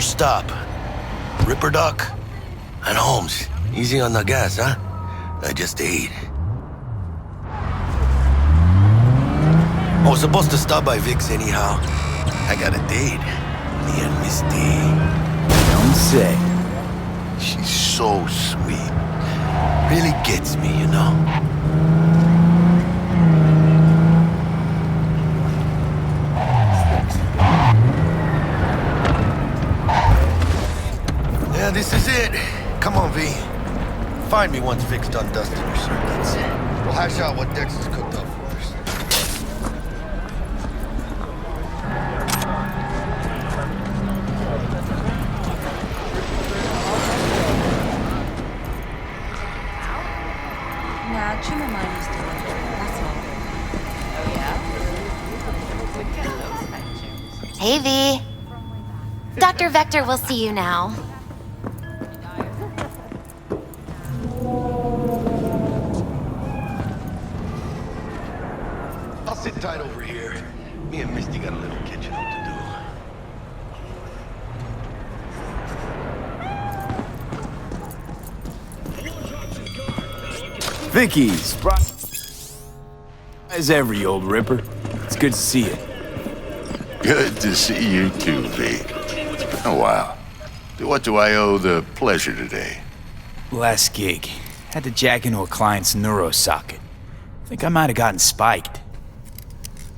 First stop, Ripper Duck and Holmes. Easy on the gas, huh? I just ate. I was supposed to stop by Vic's anyhow. I got a date. Me and Misty. Don't say. She's so sweet. Really gets me, you know? Yeah, this is it. Come on, V. Find me once Vic's done dusting your circuits. We'll hash out what Dex has cooked up for us. Nah, trim mine used to live there, that's all. Oh, yeah? Hey, V. Dr. Vector will see you now. I'll sit tight over here. Me and Misty got a little catching up to do. Vicky, as every old Ripper. It's good to see you. Good to see you too, V. It's been a while. To what do I owe the pleasure today? Last gig. Had to jack into a client's neurosocket. Think I might have gotten spiked.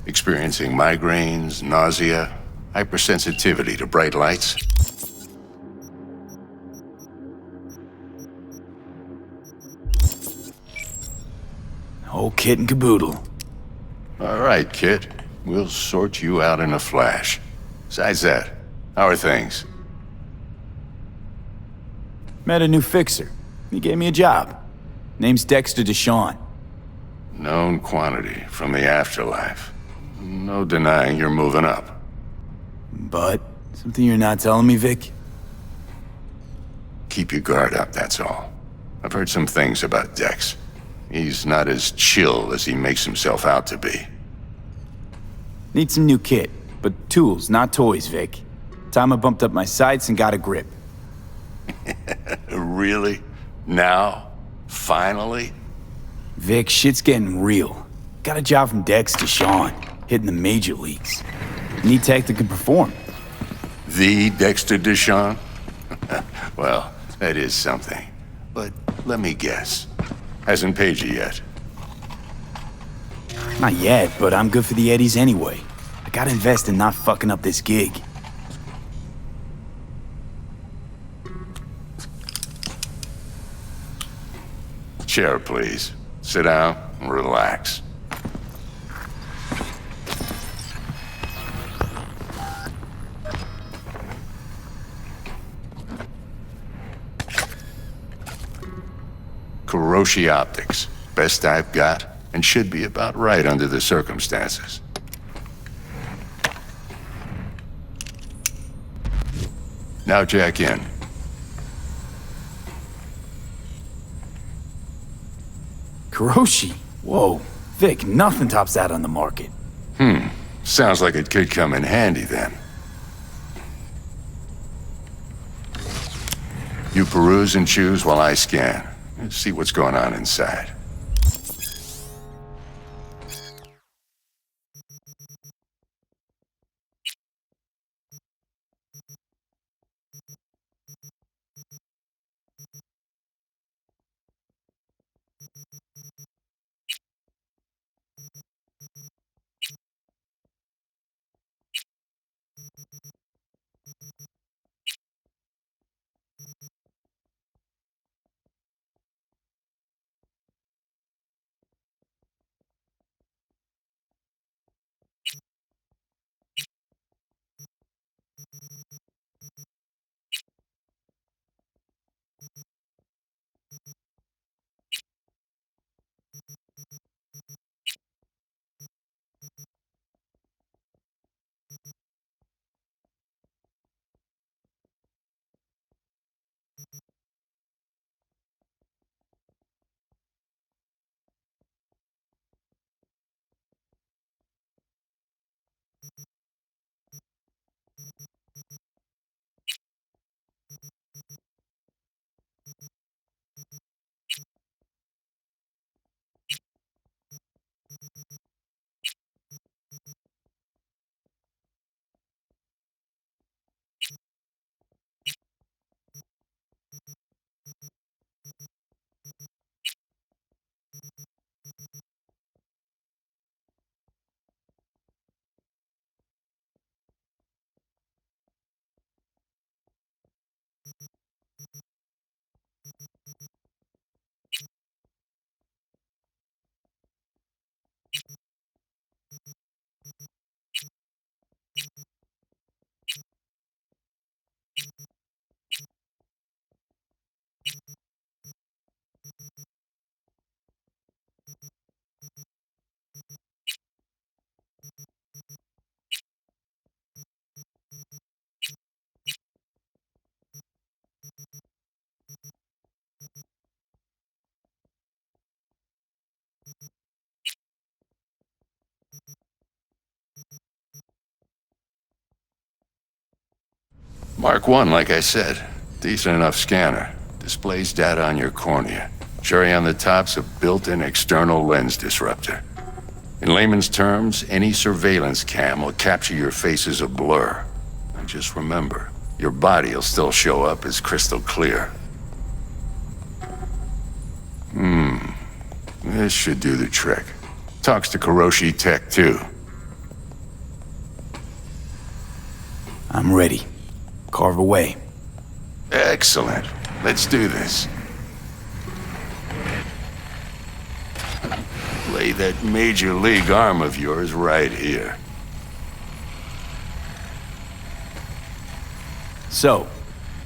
Experiencing migraines, nausea, hypersensitivity to bright lights? Whole kit and caboodle. All right, kid. We'll sort you out in a flash. Besides that, how are things? Met a new fixer. He gave me a job. Name's Dexter Deshawn. Known quantity from the afterlife. No denying you're moving up. But, something you're not telling me, Vic? Keep your guard up, that's all. I've heard some things about Dex. He's not as chill as he makes himself out to be. Need some new kit, but tools, not toys, Vic. Time I bumped up my sights and got a grip. Really? Now? Finally? Vic, shit's getting real. Got a job from Dex Deshawn, hitting the major leagues. Need tech that can perform. The Dexter Deshawn? Well, that is something. But let me guess. Hasn't paid you yet. Not yet, but I'm good for the eddies anyway. I gotta invest in not fucking up this gig. Chair, please. Sit down and relax. Kuroshi Optics. Best I've got, and should be about right under the circumstances. Now jack in. Kuroshi? Whoa. Vic, nothing tops that on the market. Sounds like it could come in handy then. You peruse and choose while I scan. Let's see what's going on inside. Mark 1, like I said. Decent enough scanner. Displays data on your cornea. Cherry on the top's a built-in external lens disruptor. In layman's terms, any surveillance cam will capture your face as a blur. And just remember, your body will still show up as crystal clear. This should do the trick. Talks to Kuroshi Tech, too. I'm ready. Carve away. Excellent. Let's do this. Lay that major league arm of yours right here. So,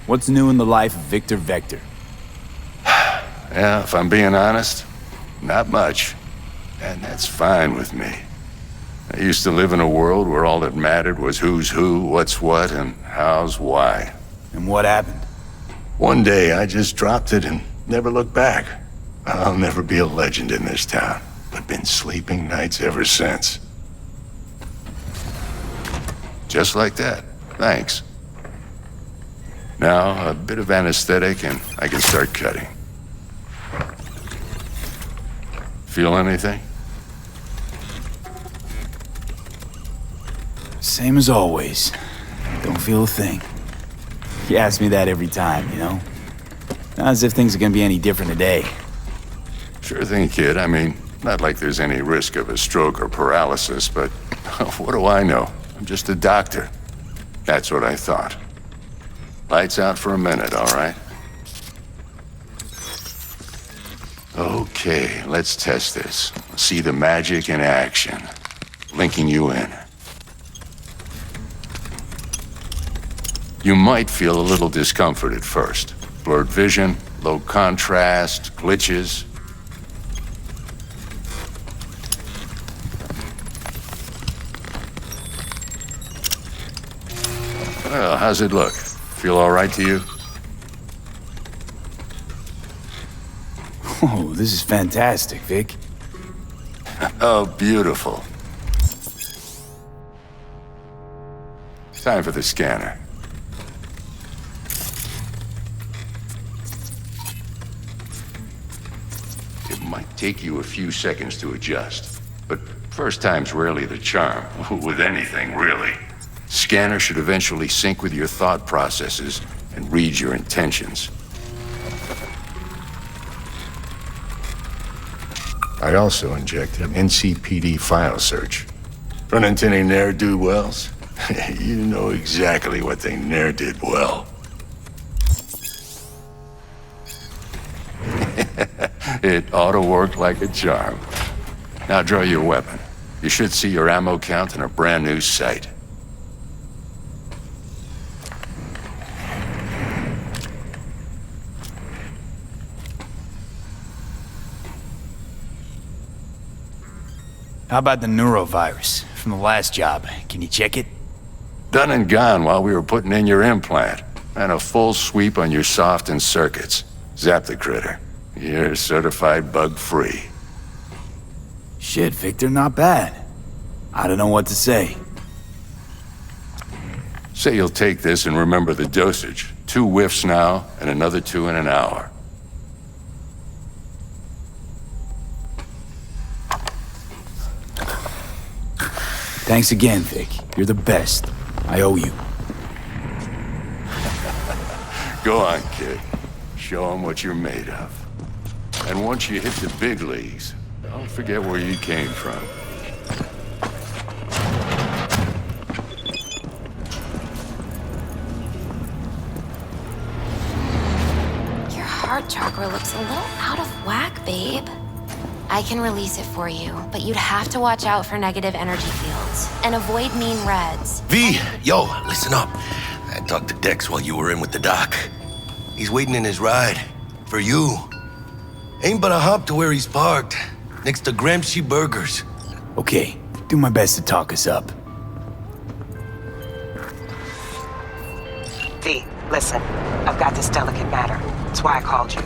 what's new in the life of Victor Vector? Yeah, if I'm being honest, not much. And that's fine with me. I used to live in a world where all that mattered was who's who, what's what, and how's why. And what happened? One day I just dropped it and never looked back. I'll never be a legend in this town, but been sleeping nights ever since. Just like that. Thanks. Now, a bit of anesthetic and I can start cutting. Feel anything? Same as always. Don't feel a thing. You ask me that every time, you know? Not as if things are gonna be any different today. Sure thing, kid. I mean, not like there's any risk of a stroke or paralysis, but what do I know? I'm just a doctor. That's what I thought. Lights out for a minute, all right? Okay, let's test this. See the magic in action. Linking you in. You might feel a little discomfort at first. Blurred vision, low contrast, glitches. Well, how's it look? Feel all right to you? Oh, this is fantastic, Vic. Oh, beautiful. Time for the scanner. It might take you a few seconds to adjust, but first time's rarely the charm, with anything, really. Scanner should eventually sync with your thought processes and read your intentions. I also injected an NCPD file search. Run into any ne'er-do-wells? You know exactly what they ne'er did well. It ought to work like a charm. Now draw your weapon. You should see your ammo count in a brand new sight. How about the neurovirus from the last job? Can you check it? Done and gone while we were putting in your implant. And a full sweep on your soft and circuits. Zap the critter. You're certified bug-free. Shit, Victor, not bad. I don't know what to say. Say you'll take this and remember the dosage. 2 whiffs now, and another 2 in an hour. Thanks again, Vic. You're the best. I owe you. Go on, kid. Show them what you're made of. And once you hit the big leagues, don't forget where you came from. Your heart chakra looks a little out of whack, babe. I can release it for you, but you'd have to watch out for negative energy fields and avoid mean reds. V, yo, listen up. I talked to Dex while you were in with the doc. He's waiting in his ride. For you. Ain't but a hop to where he's parked. Next to Gramsci Burgers. Okay, do my best to talk us up. V, listen. I've got this delicate matter. That's why I called you.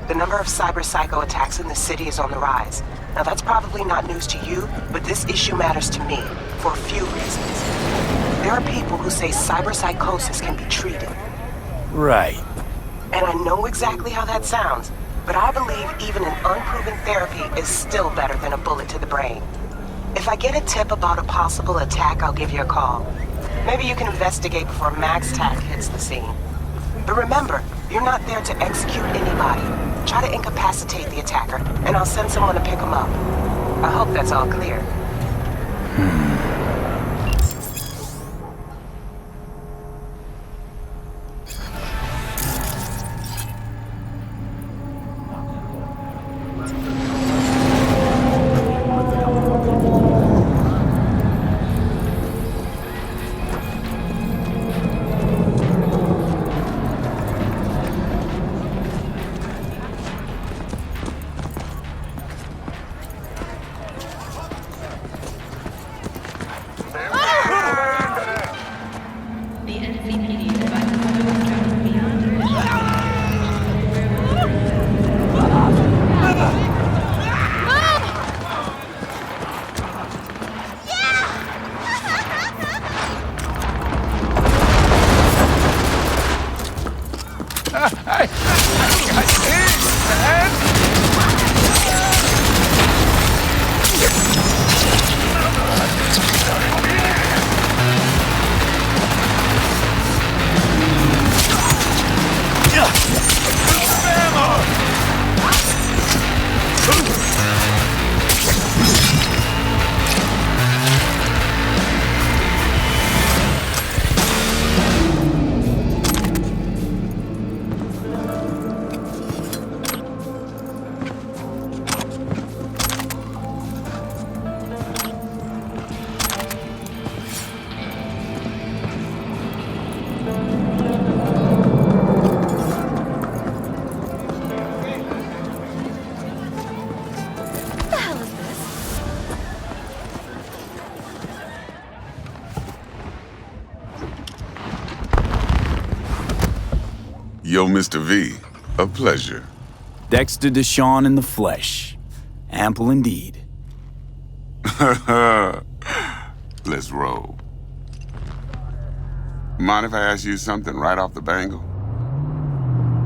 The number of cyber psycho attacks in the city is on the rise. Now that's probably not news to you, but this issue matters to me for a few reasons. There are people who say cyberpsychosis can be treated. Right. And I know exactly how that sounds, but I believe even an unproven therapy is still better than a bullet to the brain. If I get a tip about a possible attack, I'll give you a call. Maybe you can investigate before Max Tack hits the scene. But remember, you're not there to execute anybody. Try to incapacitate the attacker, and I'll send someone to pick him up. I hope that's all clear. Yo, Mr. V, a pleasure. Dexter Deshawn in the flesh. Ample indeed. Let's roll. Mind if I ask you something right off the bangle?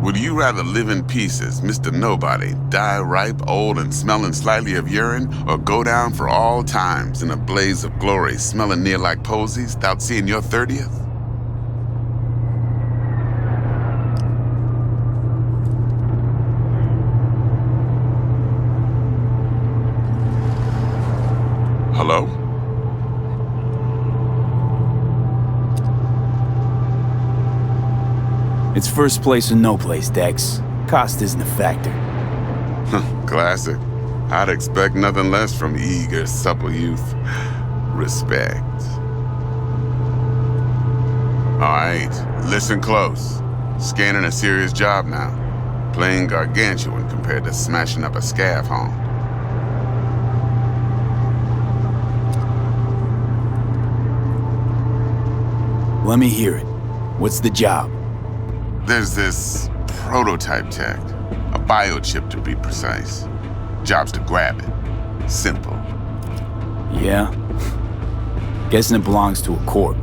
Would you rather live in pieces, Mr. Nobody, die ripe, old, and smelling slightly of urine, or go down for all times in a blaze of glory, smelling near like posies, without seeing your 30th? Hello? It's first place or no place, Dex. Cost isn't a factor. Classic. I'd expect nothing less from eager, supple youth. Respect. Alright, listen close. Scanning a serious job now. Playing gargantuan compared to smashing up a scav home. Let me hear it. What's the job? There's this prototype tech. A biochip to be precise. Job's to grab it. Simple. Yeah? Guessing it belongs to a corp.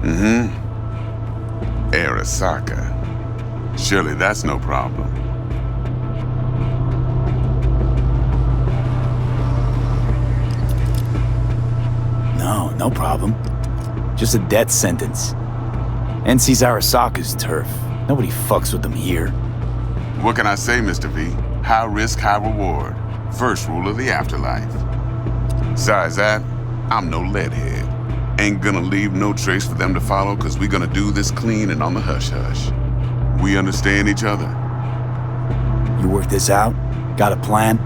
Mm-hmm. Arasaka. Surely that's no problem. No problem. Just a death sentence. NC's Arasaka's turf. Nobody fucks with them here. What can I say, Mr. V? High risk, high reward. First rule of the afterlife. Besides that, I'm no leadhead. Ain't gonna leave no trace for them to follow, cause we gonna do this clean and on the hush-hush. We understand each other? You work this out? Got a plan?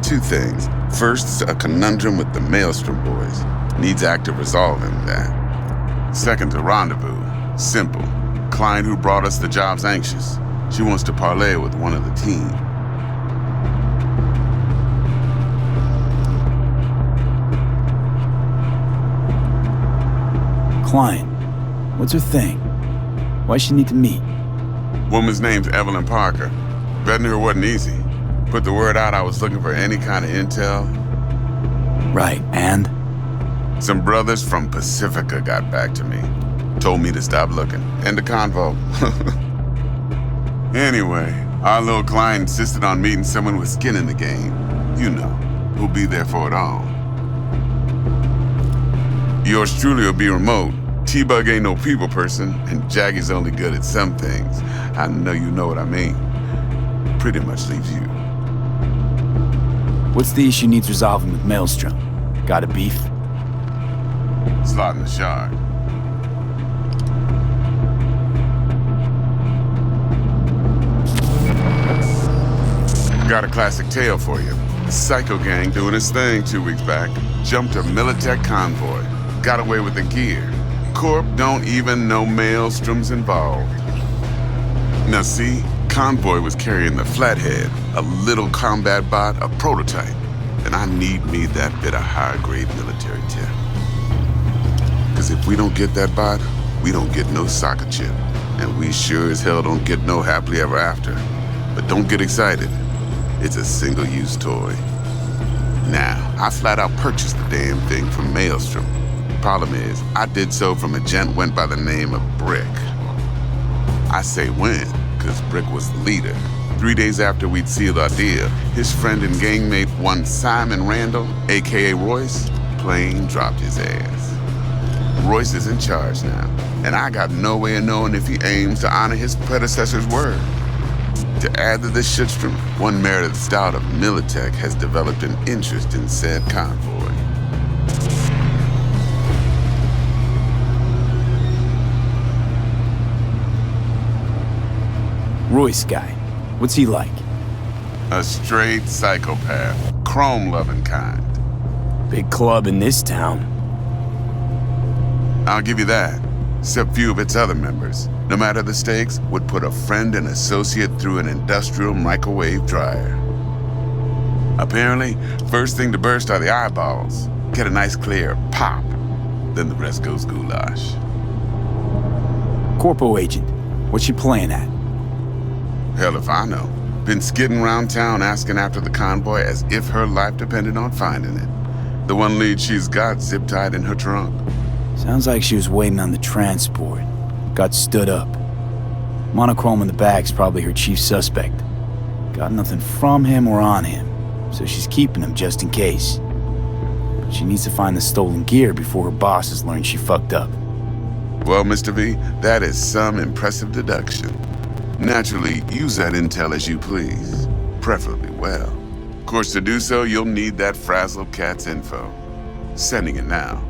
Two things. First, a conundrum with the Maelstrom boys. Needs active resolving that. Second, a rendezvous. Simple. Client who brought us the job's anxious. She wants to parlay with one of the team. Client. What's her thing? Why she need to meet? Woman's name's Evelyn Parker. Vetting her wasn't easy. Put the word out I was looking for any kind of intel. Right, and? Some brothers from Pacifica got back to me. Told me to stop looking. And the convo. Anyway, our little client insisted on meeting someone with skin in the game. You know, who'll be there for it all. Yours truly will be remote. T-Bug ain't no people person, and Jaggy's only good at some things. I know you know what I mean. Pretty much leaves you. What's the issue needs resolving with Maelstrom? Got a beef? Slot in the shard. Got a classic tale for you. Psycho gang doing his thing 2 weeks back. Jumped a Militech convoy. Got away with the gear. Corp don't even know Maelstrom's involved. Now see, convoy was carrying the Flathead, a little combat bot, a prototype. And I need me that bit of high-grade military tech. Cause if we don't get that bot, we don't get no soccer chip. And we sure as hell don't get no happily ever after. But don't get excited. It's a single-use toy. Now, I flat out purchased the damn thing from Maelstrom. Problem is, I did so from a gent went by the name of Brick. I say when, cause Brick was the leader. 3 days after we'd sealed our deal, his friend and gangmate, one Simon Randall, aka Royce, plain dropped his ass. Royce is in charge now, and I got no way of knowing if he aims to honor his predecessor's word. To add to this shitstorm, one Meredith Stout of Militech has developed an interest in said convoy. Royce guy. What's he like? A straight psychopath. Chrome-loving kind. Big club in this town. I'll give you that. Except few of its other members, no matter the stakes, would put a friend and associate through an industrial microwave dryer. Apparently, first thing to burst are the eyeballs. Get a nice clear pop. Then the rest goes goulash. Corpo agent. What's she playing at? Hell if I know. Been skidding around town asking after the convoy as if her life depended on finding it. The one lead she's got zip-tied in her trunk. Sounds like she was waiting on the transport. Got stood up. Monochrome in the bag's probably her chief suspect. Got nothing from him or on him, so she's keeping him just in case. But she needs to find the stolen gear before her bosses learn she fucked up. Well, Mr. V, that is some impressive deduction. Naturally, use that intel as you please. Preferably well. Of course, to do so, you'll need that Frazzle Cat's info. Sending it now.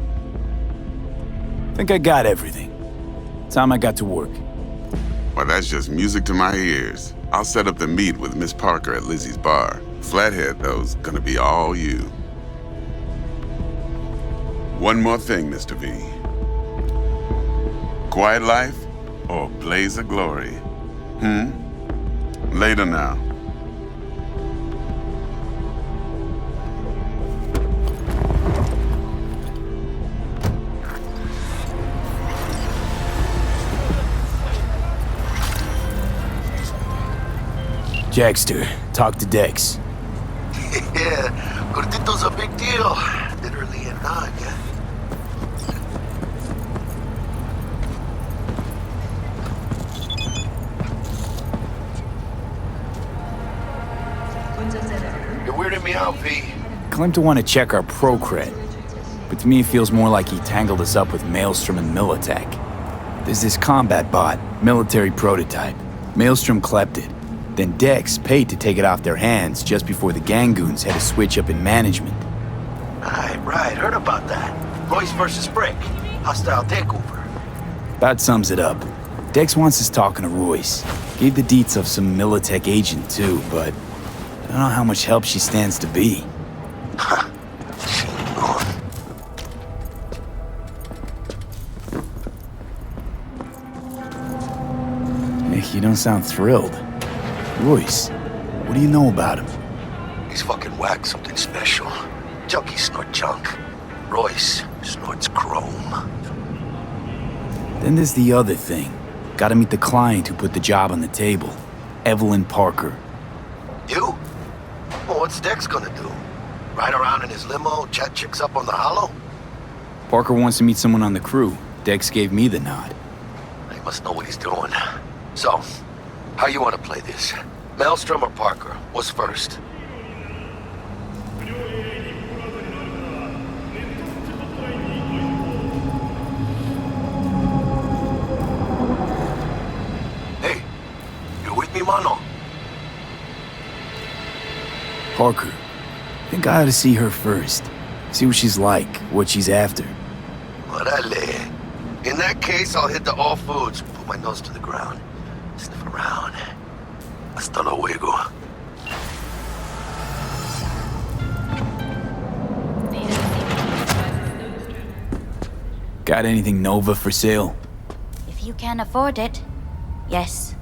Think I got everything. Time I got to work. Well, that's just music to my ears. I'll set up the meet with Miss Parker at Lizzie's bar. Flathead, though's gonna be all you. One more thing, Mr. V. Quiet life or blaze of glory? Later now. Jackster, talk to Dex. Yeah, Gordito's a big deal. Literally a nog. You're weirding me out, V. Claimed to want to check our pro cred, but to me it feels more like he tangled us up with Maelstrom and Militech. There's this combat bot, military prototype. Maelstrom clept it. Then Dex paid to take it off their hands just before the Gangoons had a switch up in management. Right, heard about that. Royce versus Brick. Hostile takeover. That sums it up. Dex wants us talking to Royce. Gave the deets of some Militech agent too, but I don't know how much help she stands to be. You don't sound thrilled. Royce, what do you know about him? He's fucking whack, something special. Junkies snort junk. Royce snorts chrome. Then there's the other thing. Gotta meet the client who put the job on the table. Evelyn Parker. You? Well, what's Dex gonna do? Ride around in his limo, chat chicks up on the hollow? Parker wants to meet someone on the crew. Dex gave me the nod. He must know what he's doing. So, how you want to play this? Maelstrom or Parker? What's first? Hey, you with me, mano? Parker. Think I ought to see her first. See what she's like, what she's after. Orale. In that case, I'll hit the all foods, put my nose to the ground, sniff around. Hasta luego. Got anything Nova for sale? If you can afford it, yes.